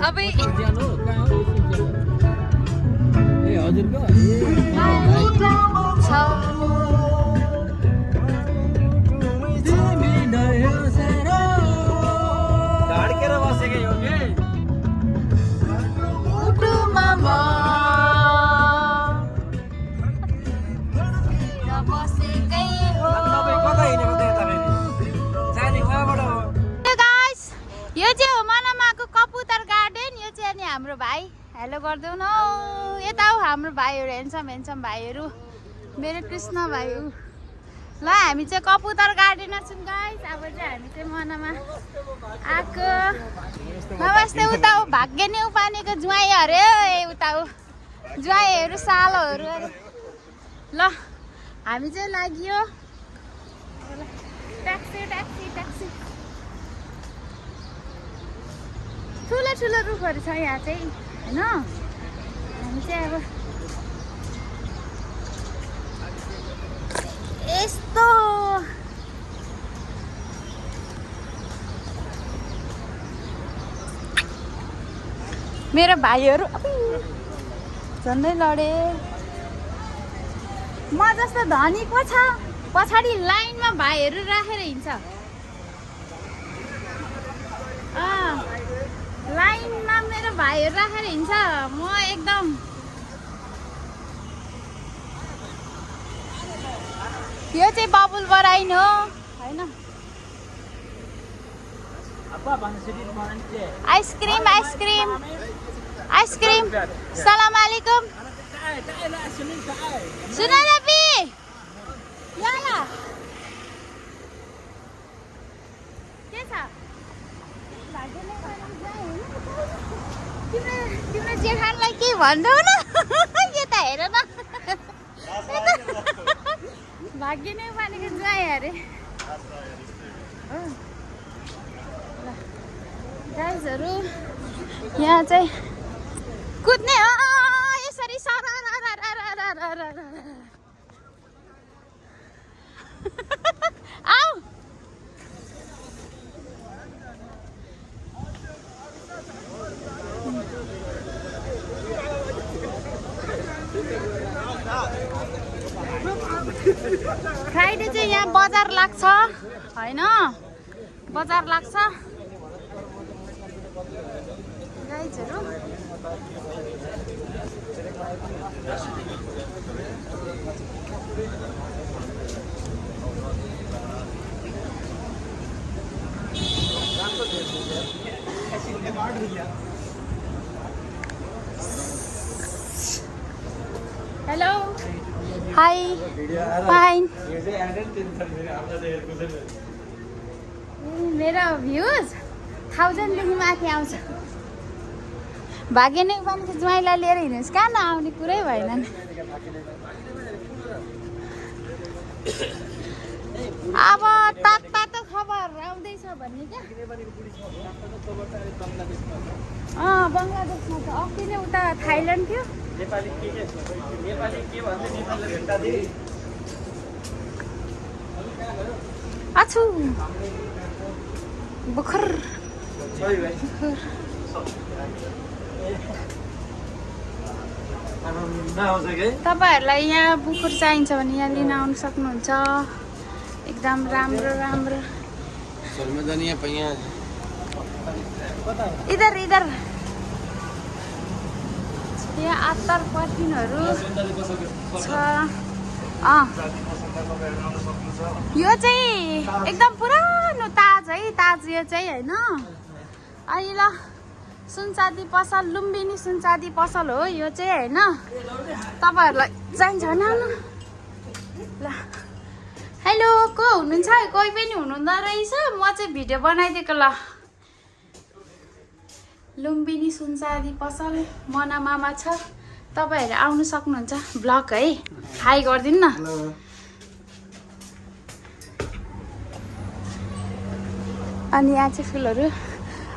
तपाईँ ढाडकेर बसेकै हो कि तपाईँ कता हिँडेको त यता फेरि जाने कहाँबाट हो यो चाहिँ हो मनामाको कपुतर गार्डन। यो चाहिँ अनि हाम्रो भाइ हेलो गरिदेऊ न यता हो हाम्रो भाइहरू हेन्सम भाइहरू मेरो कृष्ण भाइ हो। ल हामी चाहिँ कपुतर गार्डनमा छौँ गाइस। अब चाहिँ हामी चाहिँ मनामा आएको नमस्ते। उता हो भाग्य नै पानीको ज्वाइँ अरे उता हो ज्वाइँहरू सालोहरू अरे। ल हामी चाहिँ लाग्यो ट्याक्सी ट्याक्सी ट्याक्सी। ठुलो ठुलो रुखहरू छ यहाँ चाहिँ होइन। हामी चाहिँ अब यस्तो मेरो भाइहरू झन्डै लडे। म जस्तो धनी को छ पछाडि लाइनमा भाइहरू राखेर हिँड्छ। लाइनमा मेरो भाइहरू राखेर हिँड्छ। म एकदम यो चाहिँ बबुल बराइन हो होइन। आइसक्रिम आइसक्रिम आइसक्रिम सलाम अलैकुम। सुन नबी यहाँ के छ तिम्रो जेठानलाई के भन्नु न यता हेर न भाग्य नै पानीको जाए अरे। गाइजहरू यहाँ चाहिँ कुद्ने हो यसरी सर आऊ फ्राइडे चाहिँ यहाँ बजार लाग्छ होइन। बजार लाग्छ गाइजहरू। Hello hi fine. मेरो भ्युज 1000 देखि माथि आउँछ। भाग्य नै पानीको ज्वाइँलाई लिएर हिँड्नुहोस् कहाँ नआउने कुरै भएन नि। अब तातो खबर आउँदैछ भन्ने क्या। बङ्गलादेशमा त अस्ति नै उता थाइल्यान्ड थियो। आछु बुखर तपाईँहरूलाई यहाँ बुकुर चाहिन्छ भने यहाँ लिन आउनु सक्नुहुन्छ। एकदम राम्रो राम्रो। इधर इधर यहाँ अत्तर पर्फिनहरू छ। यो चाहिँ एकदम पुरानो ताज है ताज यो चाहिँ होइन। अनि ल सुनचाँदी पसल लुम्बिनी सुनचाँदी पसल हो यो चाहिँ होइन। तपाईँहरूलाई चाहिन्छ भने आउनु ल। हेलो को हुनुहुन्छ कोही पनि हुनुहुँदो रहेछ। म चाहिँ भिडियो बनाइदिएको ल। लुम्बिनी सुनचाँदी पसल मनामामा छ। तपाईँहरू आउनु सक्नुहुन्छ। ब्लग है हाई गरिदिनु न। अनि यहाँ चाहिँ फुलहरू।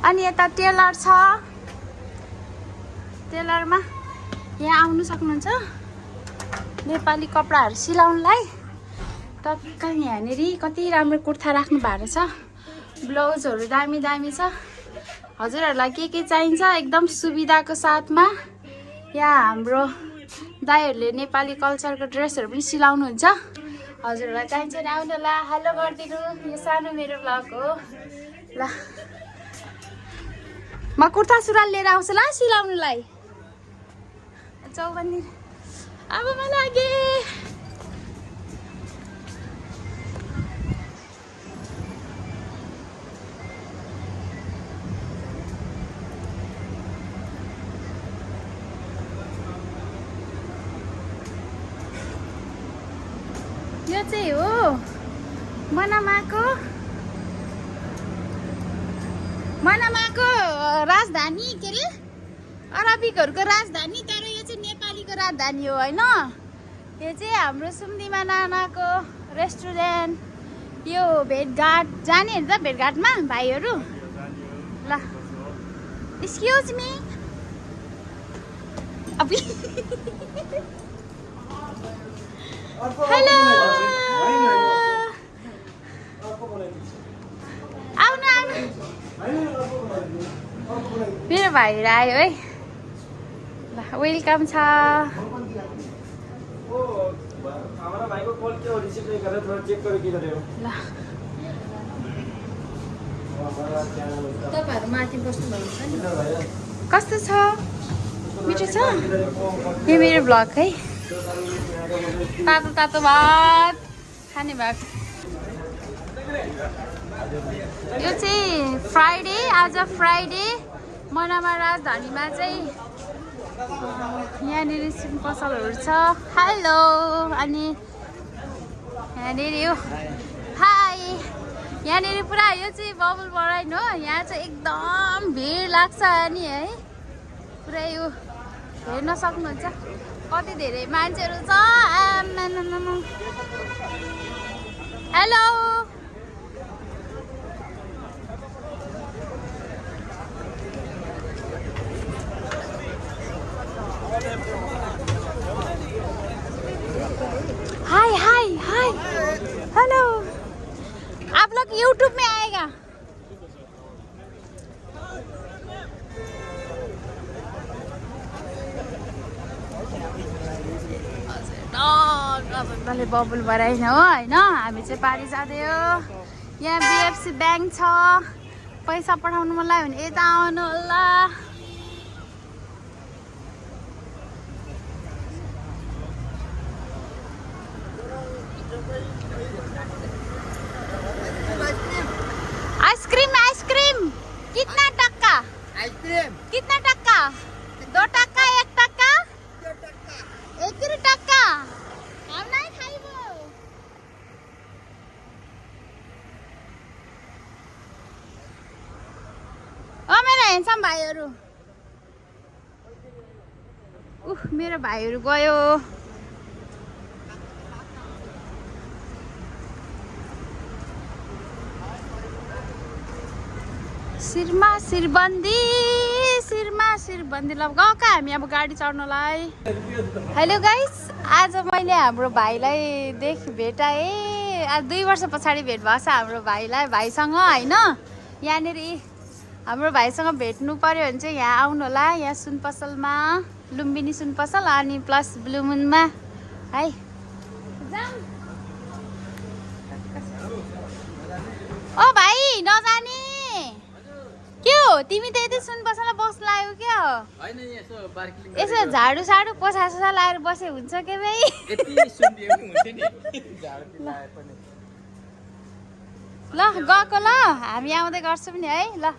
अनि यता टेलर छ। टेलरमा यहाँ आउनु सक्नुहुन्छ नेपाली कपडाहरू सिलाउनलाई। टक्क यहाँनिर कति राम्रो कुर्ता राख्नु भएको छ। ब्लाउजहरू दामी दामी छ। हजुरहरूलाई के चाहिन्छ एकदम सुविधाको साथमा यहाँ हाम्रो दाइहरूले नेपाली कल्चरको ड्रेसहरू पनि सिलाउनुहुन्छ। हजुरहरूलाई चाहिन्छ नि आउनु ल, हेलो गरिदिनु। यो सानो मेरो ब्लग हो ल। म कुर्ता सुरुवाल लिएर आउँछु ल सिलाउनुलाई। चौबन्दी अब म लागे। यो चाहिँ हो मनामाको राजधानी के अरे अरबिकहरूको राजधानी, तर यो चाहिँ नेपालीको राजधानी हो होइन। यो चाहिँ हाम्रो सुम्दीमा नानाको रेस्टुरेन्ट। यो भेटघाट जाने त भेटघाटमा भाइहरू ल। एक्सक्युज मी हेलो आउनु आउनु। मेरो भाइहरू आयो है ल, वेलकम छ। ल तपाईँहरू माथि बस्नुभएको छ नि, कस्तो छ? मिठो छ? यो मेरो ब्लग है, तातो तातो भात खाने भएको। यो चाहिँ फ्राइडे, आज फ्राइडे मनामा राजधानीमा चाहिँ यहाँनिर सिम पसलहरू छ। हेलो, अनि यहाँनिर यो हाई, यहाँनिर पुरा यो चाहिँ बबल बराइन हो। यहाँ चाहिँ एकदम भिड लाग्छ नि है, पुरा यो हेर्न सक्नुहुन्छ कति धेरै मान्छेहरू छ। हेलो हाय हाय हाय हेलो, आप लोग यूट्यूब में आएगा। बबुल भराइन हो होइन। हामी चाहिँ पारी जाँदै हो। यहाँ बिएफसी ब्याङ्क छ, पैसा पठाउनु मन लाग्यो भने यता आउनु होला। आइसक्रीम आइसक्रीम कितना टक्का? आइसक्रीम कितना टक्का? 2 टक्का 1 टक्का 1 टक्का। हम नहीं खाइबो। ओ मेरो हेन्सम भाइहरू, मेरो भाइहरू गयो। शिरमा शिरबन्दी ल गएको हामी अब गाडी चढ्नलाई। हेलो गाइस, आज मैले हाम्रो भाइलाई भेटाएँ। आज 2 वर्ष पछाडि भेट भएको छ हाम्रो भाइसँग होइन। यहाँनिर हाम्रो भाइसँग भेट्नु पर्यो भने चाहिँ यहाँ आउनु होला। यहाँ सुन पसलमा, लुम्बिनी सुन पसल अनि प्लस ब्लु मुनमा है। ओ भाइ नजाने के हो तिमी त यति सुन पसलमा बस्नु लाग्यो क्या हो? यसो झाडु साडु पोसा सोसा लाएर बसे हुन्छ के भाइ? ल गएको ल, हामी आउँदै गर्छौँ नि है ल।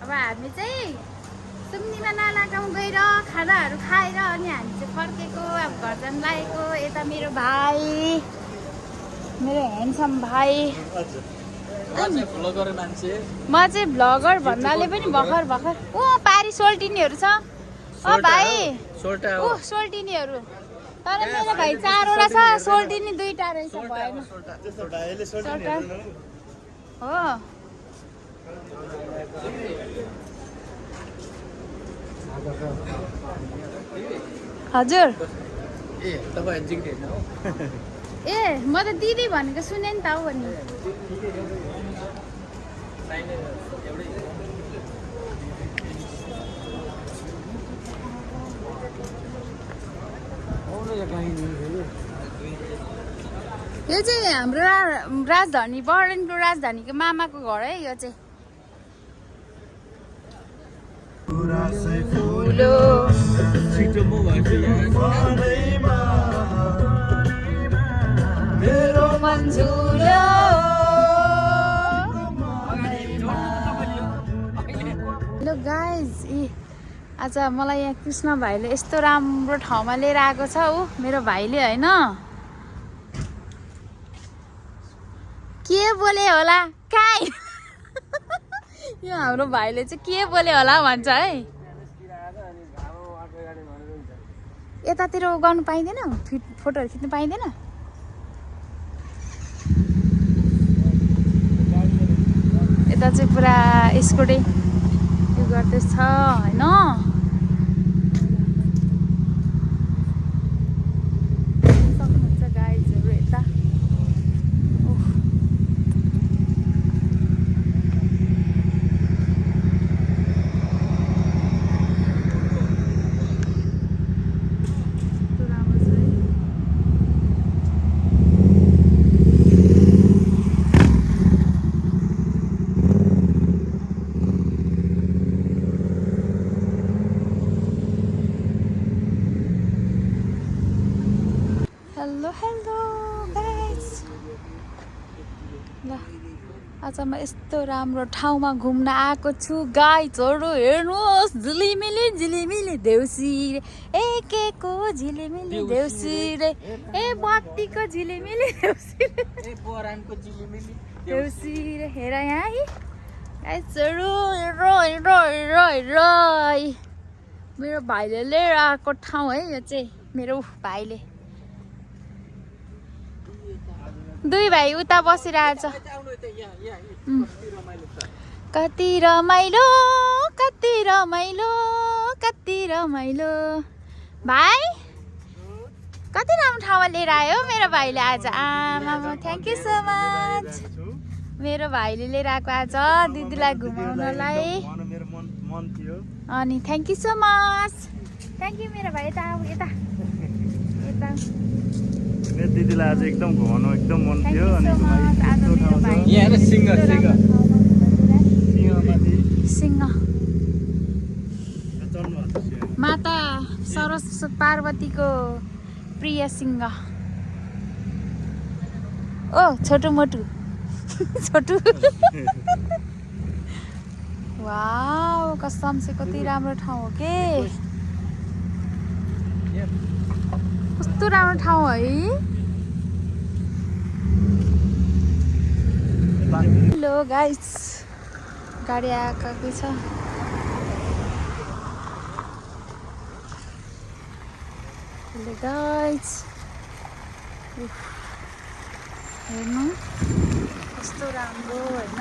अब हामी चाहिँ सुम्दीमा नानाकामा गएर खानाहरू खाएर अनि हामी चाहिँ फर्केको। अब घर जान लागेको। यता मेरो भाइ, मेरो ह्यान्डसम भाइ। म चाहिँ भ्लगर भन्नाले पनि भर्खर ओ पारी सोल्टिनीहरू छ। ओ भाइ सोल्टिनीहरू, तर मेरो भाइ 4वटा छ, सोल्टिनी 2टा रहेछ। भएन हो। हजुर ए म त दिदी भनेको सुने नि त हो नि। यो चाहिँ हाम्रो राजधानी बर्डेनको राजधानीको मामाको घर है यो चाहिँ मेरो मन्जुलो हेलो गाइज आज मलाई यहाँ कृष्ण भाइले यस्तो राम्रो ठाउँमा लिएर आएको छ ऊ मेरो भाइले होइन के बोले होला काई यो हाम्रो भाइले चाहिँ के बोले होला भन्छ है यतातिर गर्नु पाइँदैन फोटोहरू खिच्नु पाइँदैन यता चाहिँ पुरा स्कुटी यो गर्दैछ होइन सक्नुहुन्छ गाइजहरू यता हेलो गाइस ल आज म यस्तो राम्रो ठाउँमा घुम्न आएको छु गाइजहरू हेर्नुहोस् झिलिमिली देउसी एकेको झिलिमिली देउसी रे ए बत्तीको झिलिमिली देउसी रे ए बोरानको झिलिमिली देउसी रे हेर यहाँ है गाइजहरू हेर मेरो भाइले लिएर आएको ठाउँ है यो चाहिँ मेरो भाइले दुई भाइ उता बसिरहेछ कति रमाइलो भाइ कति राम्रो ठाउँमा लिएर आयो मेरो भाइले आज आमा थ्याङ्क यू सो मच मेरो भाइले लिएर आएको आज दिदीलाई घुमाउनलाई अनि thank you so much thank you मेरो भाइ यता मेरो दिदीलाई आज एकदम घुमाउनु एकदम मन थियो अनि सिंह माता सरस्वती पार्वतीको प्रिय सिंह ओ छोटो मोटु छोटु वाउ कसम से कति राम्रो ठाउँ हो के कस्तो राम्रो ठाउँ है हेलो गाइस गाडी आएको छ हेलो गाइस हेर्नु कस्तो राम्रो होइन